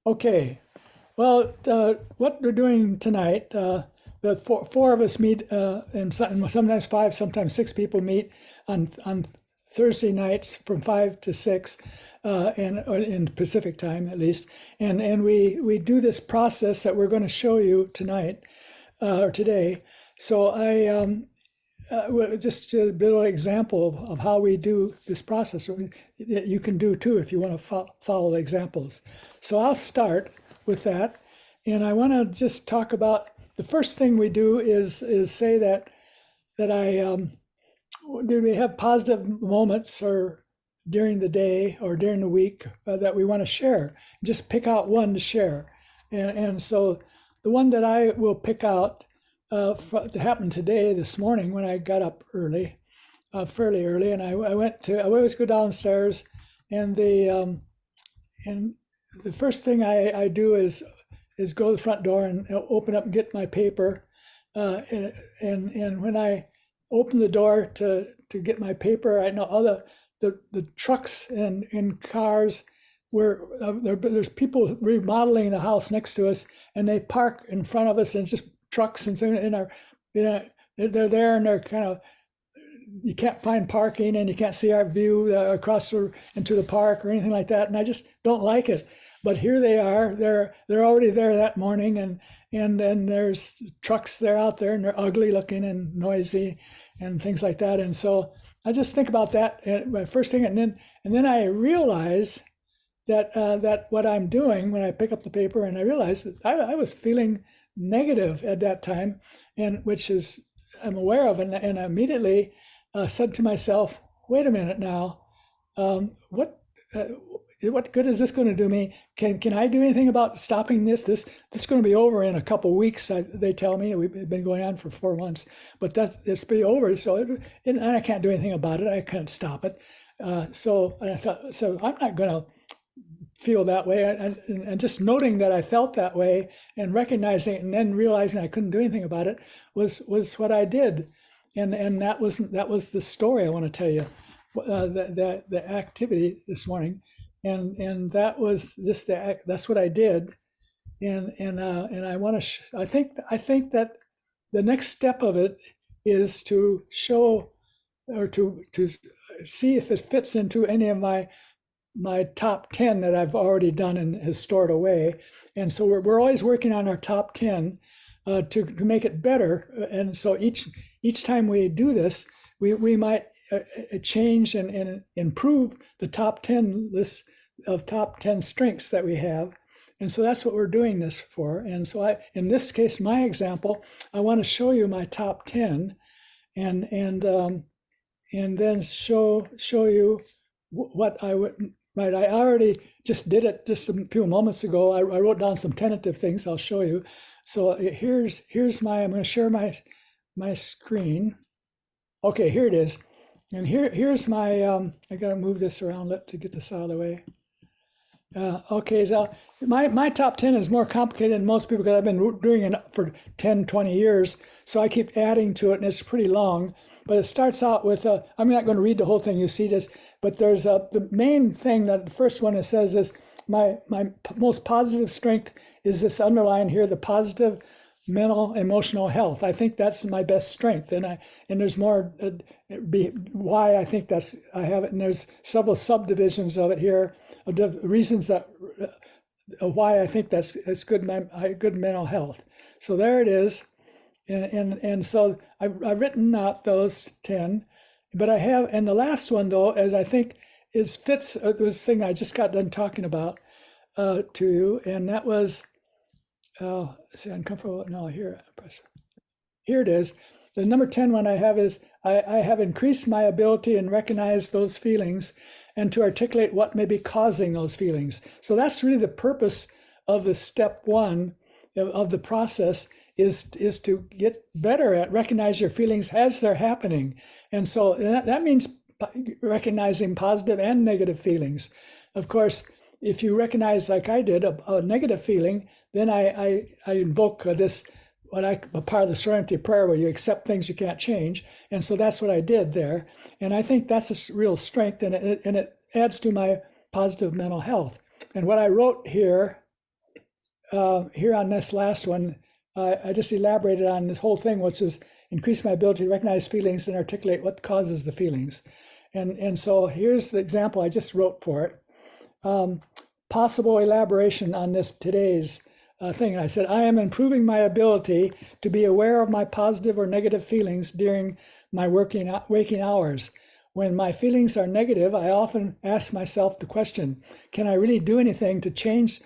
Okay, well, what we're doing tonight, the four of us meet, and sometimes five, sometimes six people meet on Thursday nights from 5 to 6, and or in Pacific time at least, and we do this process that we're going to show you tonight or today. So just a bit of an example of how we do this process. You can do too if you want to follow the examples. So I'll start with that, and I want to just talk about the first thing we do is say that do we have positive moments or during the day or during the week that we want to share. Just pick out one to share, and so the one that I will pick out to happen today, this morning, when I got up early, fairly early, and I always go downstairs, and the first thing I do is go to the front door and open up and get my paper, and when I open the door to get my paper, I know all the trucks and cars where there's people remodeling the house next to us, and they park in front of us, and just trucks and they're there, and they're kind of, you can't find parking, and you can't see our view across into the park or anything like that, and I just don't like it. But here they are, they're already there that morning, and then there's trucks there out there, and they're ugly looking and noisy and things like that. And so I just think about that my first thing, and then I realize that what I'm doing when I pick up the paper, and I realize that I was feeling negative at that time, and which is I'm aware of, and I immediately said to myself, "Wait a minute now, what good is this going to do me? Can I do anything about stopping this? This is going to be over in a couple of weeks. They tell me we've been going on for 4 months, but it's be over. So and I can't do anything about it. I can't stop it. So I thought, so I'm not going to feel that way, and just noting that I felt that way and recognizing it, and then realizing I couldn't do anything about it was what I did, and that was the story I want to tell you, the activity this morning, and that was just that's what I did, and I want to I think that the next step of it is to show or to see if it fits into any of my top 10 that I've already done and has stored away. And so we're always working on our top 10 to make it better. And so each time we do this, we might change and improve the top 10 lists of top 10 strengths that we have. And so that's what we're doing this for. And so in this case, my example, I want to show you my top 10 and then show you what I would. Right, I already just did it just a few moments ago. I wrote down some tentative things I'll show you. So here's I'm going to share my screen. Okay, here it is. And here's my, I got to move this around to get this out of the way. Okay, so my top 10 is more complicated than most people because I've been doing it for 10, 20 years. So I keep adding to it, and it's pretty long. But it starts out with, I'm not going to read the whole thing, you see this, but there's the main thing that the first one it says is my most positive strength is this underline here, the positive mental emotional health. I think that's my best strength, and there's more why I think I have it, and there's several subdivisions of it here, of the reasons that why I think that's good mental health. So there it is. And so I've written out those 10, but I have, and the last one though, as I think fits this thing I just got done talking about to you, and that was, see, uncomfortable, no, here it is. The number 10 one I have is, I have increased my ability and recognize those feelings and to articulate what may be causing those feelings. So that's really the purpose of the step one of the process, is to get better at recognize your feelings as they're happening. And so that means recognizing positive and negative feelings. Of course, if you recognize, like I did, a negative feeling, then I invoke this, a part of the serenity prayer where you accept things you can't change. And so that's what I did there. And I think that's a real strength, and it adds to my positive mental health. And what I wrote here here on this last one, I just elaborated on this whole thing, which is increase my ability to recognize feelings and articulate what causes the feelings. And so here's the example I just wrote for it. Possible elaboration on this today's thing. I said, I am improving my ability to be aware of my positive or negative feelings during my waking hours. When my feelings are negative, I often ask myself the question, can I really do anything to change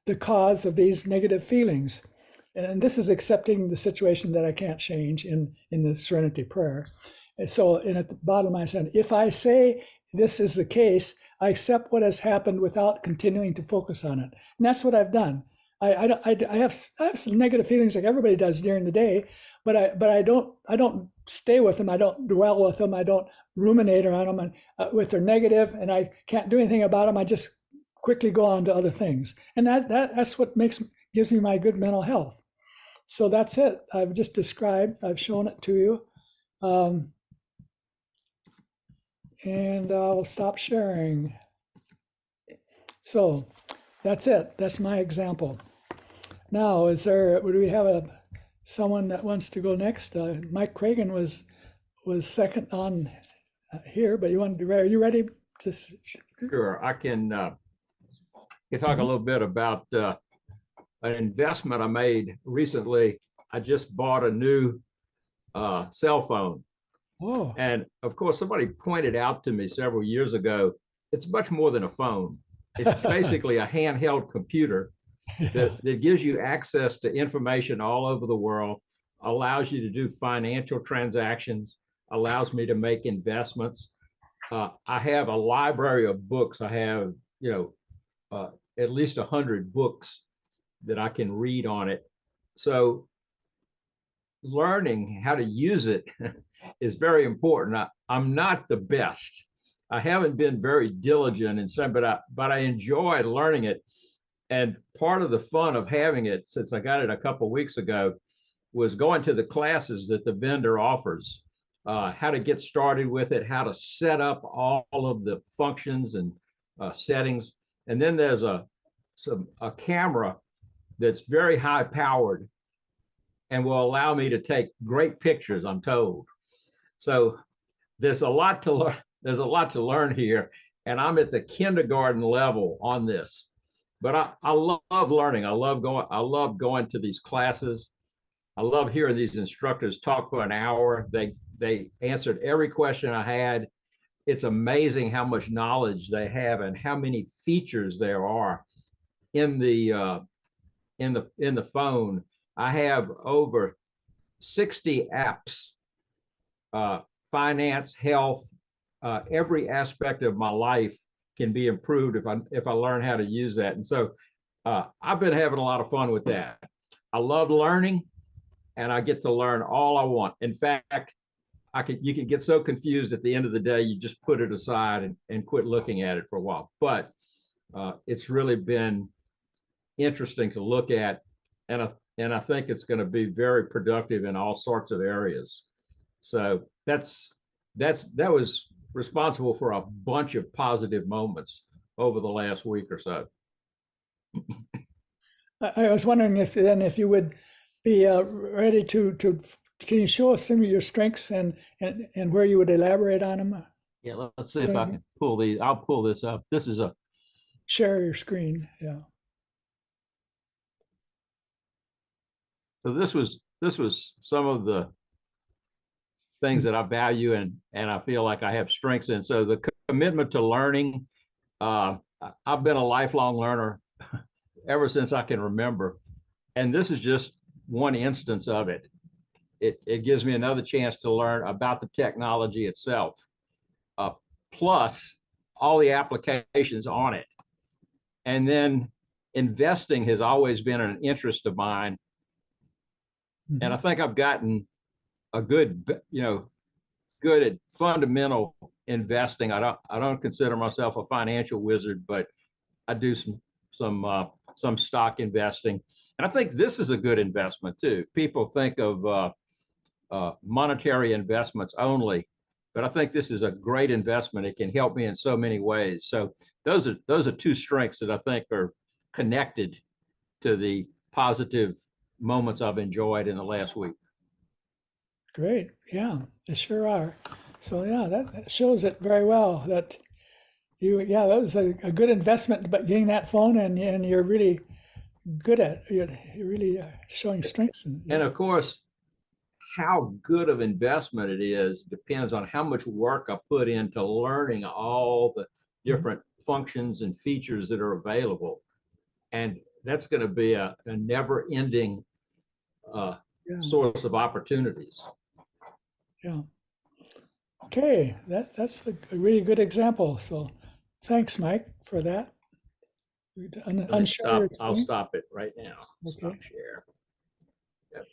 the cause of these negative feelings? And this is accepting the situation that I can't change in the Serenity Prayer. And so, and at the bottom I said, if I say this is the case, I accept what has happened without continuing to focus on it. And that's what I've done. I have some negative feelings like everybody does during the day, but I don't stay with them. I don't dwell with them. I don't ruminate around them and with their negative, and I can't do anything about them. I just quickly go on to other things, and that's what gives me my good mental health. So that's it. I've just described. I've shown it to you, and I'll stop sharing. So that's it. That's my example. Now, do we have someone that wants to go next? Mike Cragen was second on here, but are you ready to? Sure, I can talk a little bit about an investment I made recently. I just bought a new cell phone. Oh. And of course, somebody pointed out to me several years ago, it's much more than a phone. It's basically a handheld computer that gives you access to information all over the world, allows you to do financial transactions, allows me to make investments. I have a library of books. I have, at least 100 books that I can read on it. So learning how to use it is very important. I'm not the best. I haven't been very diligent in some, but I enjoy learning it. And part of the fun of having it, since I got it a couple of weeks ago, was going to the classes that the vendor offers, how to get started with it, how to set up all of the functions and settings. And then there's a camera that's very high powered and will allow me to take great pictures, I'm told. So there's a lot to learn. There's a lot to learn here, and I'm at the kindergarten level on this. But I love learning. I love going to these classes. I love hearing these instructors talk for an hour. They answered every question I had. It's amazing how much knowledge they have and how many features there are in the phone. I have over 60 apps, finance, health, every aspect of my life can be improved if I learn how to use that. And so I've been having a lot of fun with that. I love learning, and I get to learn all I want. In fact, you can get so confused at the end of the day, you just put it aside and quit looking at it for a while. But it's really been interesting to look at, and I think it's going to be very productive in all sorts of areas. So that was responsible for a bunch of positive moments over the last week or so. I was wondering if you would be ready to can you show us some of your strengths and where you would elaborate on them? Yeah, let's see if I can pull these. I'll pull this up. This is a share your screen. Yeah. So this was some of the things that I value and I feel like I have strengths in. So the commitment to learning, I've been a lifelong learner ever since I can remember. And this is just one instance of it. It gives me another chance to learn about the technology itself, plus all the applications on it. And then investing has always been an interest of mine. Mm-hmm. And I think I've gotten a good at fundamental investing. I don't consider myself a financial wizard, but I do some stock investing. And I think this is a good investment too. People think of monetary investments only, but I think this is a great investment. It can help me in so many ways. So those are two strengths that I think are connected to the positive moments I've enjoyed in the last week. Great. Yeah, they sure are. So yeah, that shows it very well that yeah, that was a good investment, but getting that phone and you're really good at you're really showing strengths in And of course, how good of investment it is depends on how much work I put into learning all the different functions and features that are available. And that's going to be a never-ending yeah, source of opportunities. yeah. Okay, that's a really good example. So thanks, Mike, for that. Unshare your I'll screen. stop it right now. Okay. Stop share. Yep.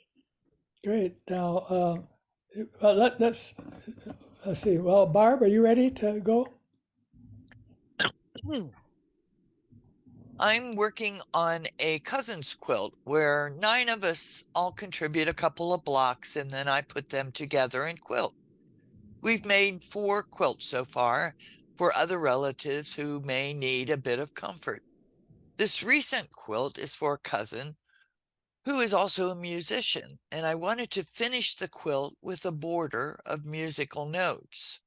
Great. Now, let's see. Well, Barb, are you ready to go? I'm working on a cousin's quilt where 9 of us all contribute a couple of blocks and then I put them together and quilt. We've made 4 quilts so far for other relatives who may need a bit of comfort. This recent quilt is for a cousin who is also a musician, and I wanted to finish the quilt with a border of musical notes.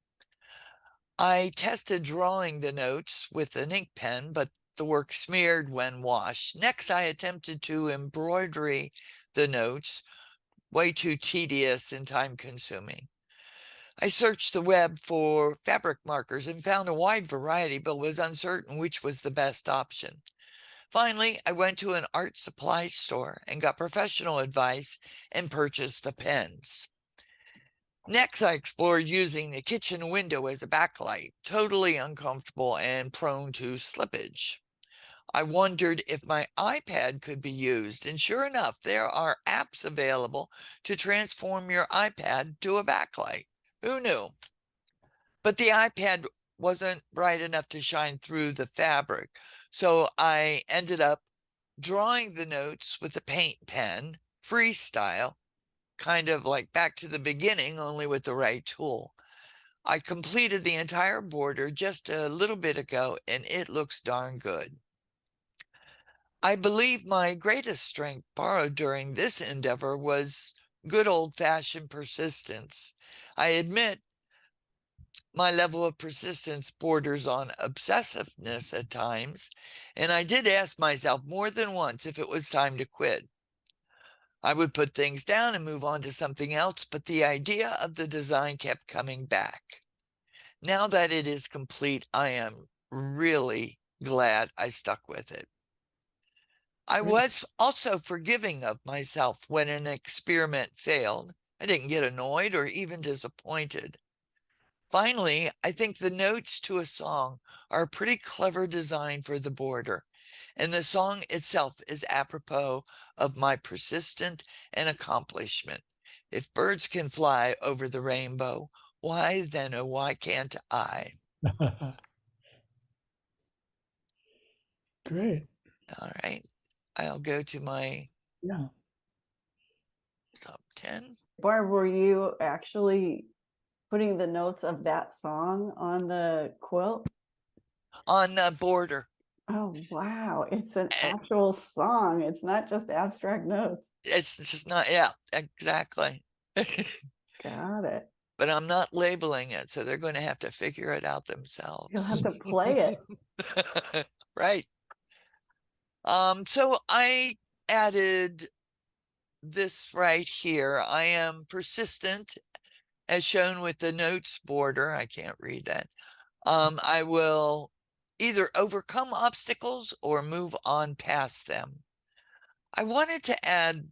I tested drawing the notes with an ink pen, but the work smeared when washed. Next, I attempted to embroidery the notes, way too tedious and time-consuming. I searched the web for fabric markers and found a wide variety, but was uncertain which was the best option. Finally, I went to an art supply store and got professional advice and purchased the pens. Next, I explored using the kitchen window as a backlight, totally uncomfortable and prone to slippage. I wondered if my iPad could be used, and sure enough, there are apps available to transform your iPad to a backlight. Who knew? But the iPad wasn't bright enough to shine through the fabric, so I ended up drawing the notes with a paint pen, freestyle, kind of like back to the beginning, only with the right tool. I completed the entire border just a little bit ago, and it looks darn good. I believe my greatest strength borrowed during this endeavor was good old-fashioned persistence. I admit my level of persistence borders on obsessiveness at times, and I did ask myself more than once if it was time to quit. I would put things down and move on to something else, but the idea of the design kept coming back. Now that it is complete, I am really glad I stuck with it. I was also forgiving of myself when an experiment failed. I didn't get annoyed or even disappointed. Finally, I think the notes to a song are a pretty clever design for the border, and the song itself is apropos of my persistence and accomplishment. If birds can fly over the rainbow, why then, oh, why can't I? Great. All right, I'll go to my Yeah. top 10. Barb, were you actually putting the notes of that song on the quilt? On the border. Oh, wow. It's an actual song. It's not just abstract notes. It's just not, yeah, exactly. Got it. But I'm not labeling it, so they're going to have to figure it out themselves. You'll have to play it. Right. So I added this right here. I am persistent, as shown with the notes border. I can't read that. I will either overcome obstacles or move on past them. I wanted to add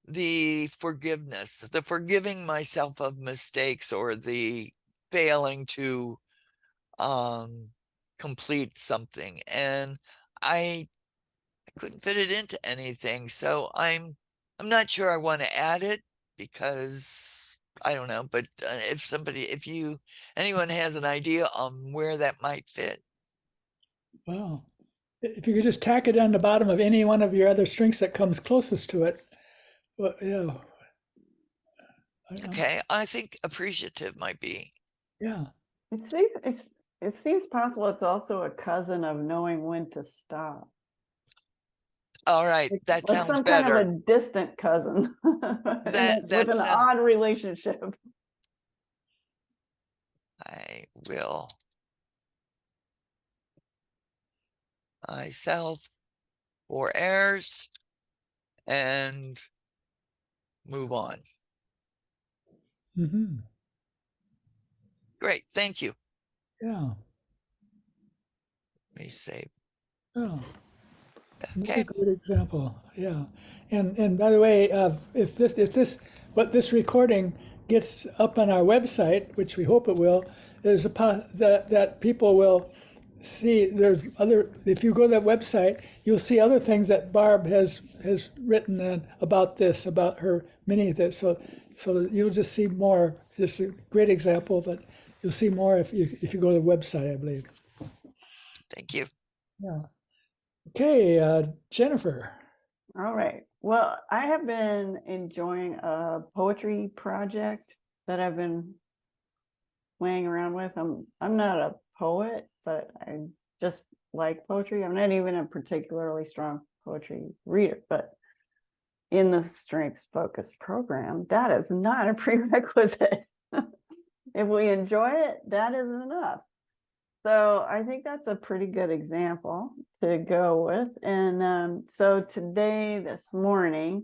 the forgiveness, the forgiving myself of mistakes or the failing to complete something. And I couldn't fit it into anything. So I'm not sure I want to add it because I don't know, but if anyone has an idea on where that might fit. Wow. If you could just tack it on the bottom of any one of your other strings that comes closest to it. Well, yeah. Okay, I think appreciative might be. Yeah. It seems possible it's also a cousin of knowing when to stop. All right, that Like sounds some better. kind of a distant cousin with That's an odd relationship. I will myself for heirs and move on. Mm-hmm. Great, thank you. Yeah. Let me save. Yeah. Another Okay. good example. Yeah. And by the way, if this recording gets up on our website, which we hope it will, there's that people will see. There's other. If you go to that website, you'll see other things that Barb has written about this, about her mini this. So you'll just see more. Just a great example, but you'll see more if you go to the website, I believe. Thank you. Yeah. Okay, Jennifer. All right. Well, I have been enjoying a poetry project that I've been playing around with. I'm not a poet, but I just like poetry. I'm not even a particularly strong poetry reader, but in the strengths focused program, that is not a prerequisite. If we enjoy it, that is enough. So I think that's a pretty good example to go with. And so today, this morning,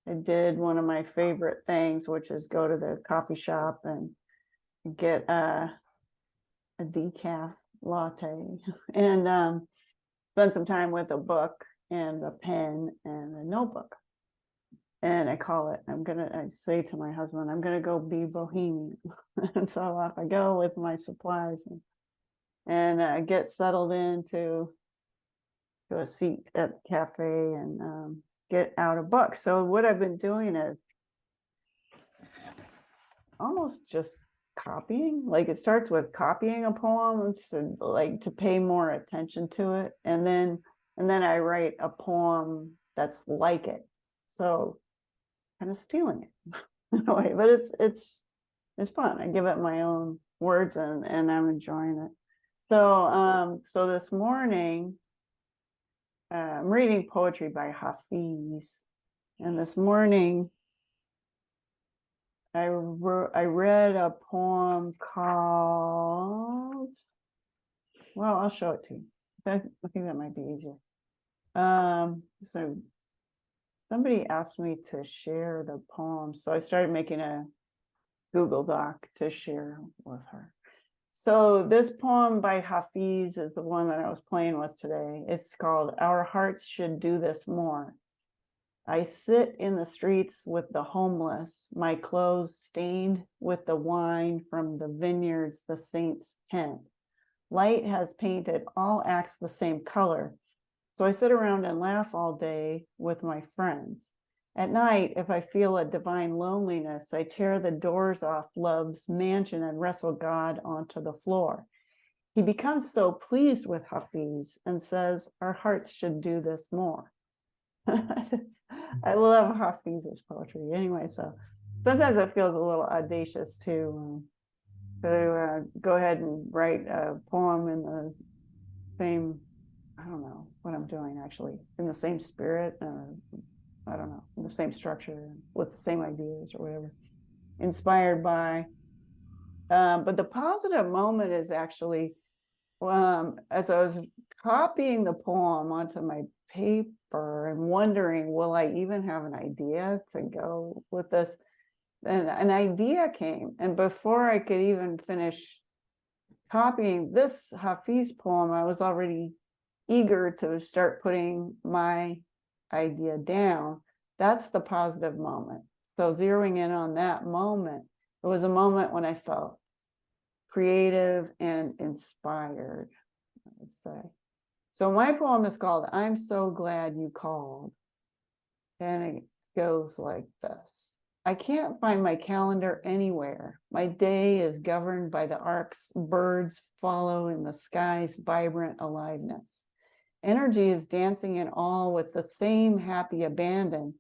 I did one of my favorite things, which is go to the coffee shop and get a decaf latte and spend some time with a book and a pen and a notebook. And I say to my husband, I'm gonna go be bohemian. And so off I go with my supplies and get settled into a seat at the cafe and get out a book. So what I've been doing is almost just copying. Like it starts with copying a poem to pay more attention to it, and then I write a poem that's like it. So kind of stealing it in a way, but it's fun. I give it my own words and I'm enjoying it. So this morning, I'm reading poetry by Hafiz, and this morning I read a poem called, well, I'll show it to you. I think that might be easier. So somebody asked me to share the poem, so I started making a Google Doc to share with her. So this poem by Hafiz is the one that I was playing with today. It's called Our Hearts Should Do This More. I sit in the streets with the homeless, my clothes stained with the wine from the vineyards the saints tend. Light has painted all acts the same color, so I sit around and laugh all day with my friends. At night, if I feel a divine loneliness, I tear the doors off love's mansion and wrestle God onto the floor. He becomes so pleased with Hafiz and says, our hearts should do this more. I love Hafiz's poetry anyway, so sometimes it feels a little audacious to go ahead and write a poem in the same, I don't know what I'm doing actually, in the same spirit, I don't know, in the same structure, with the same ideas or whatever, inspired by. But the positive moment is actually, as I was copying the poem onto my paper and wondering, will I even have an idea to go with this? And an idea came. And before I could even finish copying this Hafiz poem, I was already eager to start putting my idea down. That's the positive moment. So zeroing in on that moment, it was a moment when I felt creative and inspired, I would say. So my poem is called I'm So Glad You Called. And it goes like this. I can't find my calendar anywhere. My day is governed by the arcs birds follow in the sky's vibrant aliveness. Energy is dancing in all with the same happy abandon.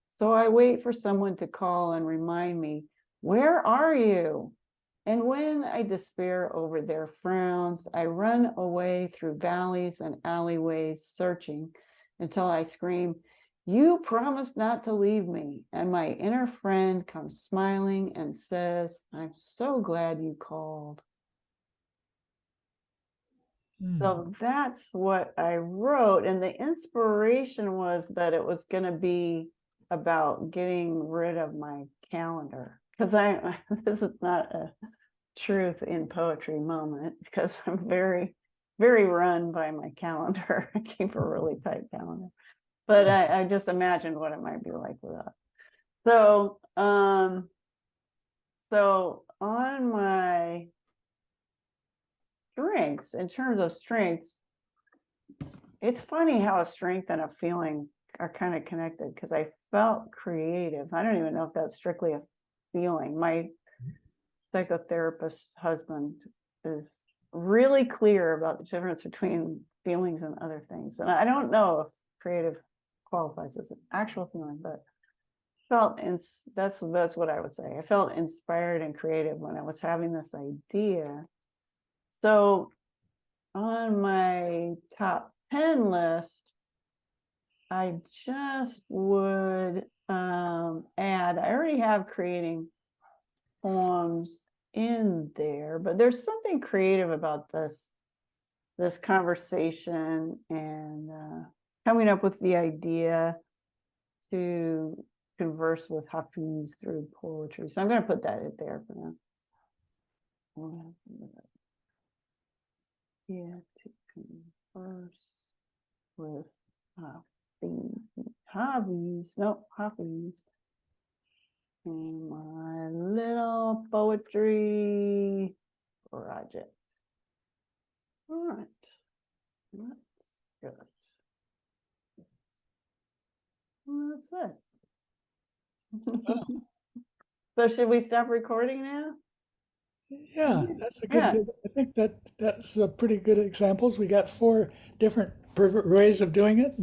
So I wait for someone to call and remind me, where are you? And when I despair over their frowns, I run away through valleys and alleyways searching until I scream, "You promised not to leave me." And my inner friend comes smiling and says, "I'm so glad you called." So that's what I wrote. And the inspiration was that it was going to be about getting rid of my calendar. Because this is not a truth in poetry moment, because I'm very, very run by my calendar. I keep a really tight calendar. But I just imagined what it might be like without. So, so on my strengths, in terms of strengths, it's funny how a strength and a feeling are kind of connected, because I felt creative. I don't even know if that's strictly a feeling. My psychotherapist husband is really clear about the difference between feelings and other things. And I don't know if creative qualifies as an actual feeling, but that's what I would say. I felt inspired and creative when I was having this idea. So on my top 10 list, I just would add, I already have creating poems in there, but there's something creative about this conversation and coming up with the idea to converse with Hafiz through poetry. So I'm going to put that in there for now. Yeah, to converse with Hafiz, in my little poetry project. All right, that's good. Well, that's it. So should we stop recording now? Yeah, that's a good. I think that's a pretty good examples. We got 4 different ways of doing it.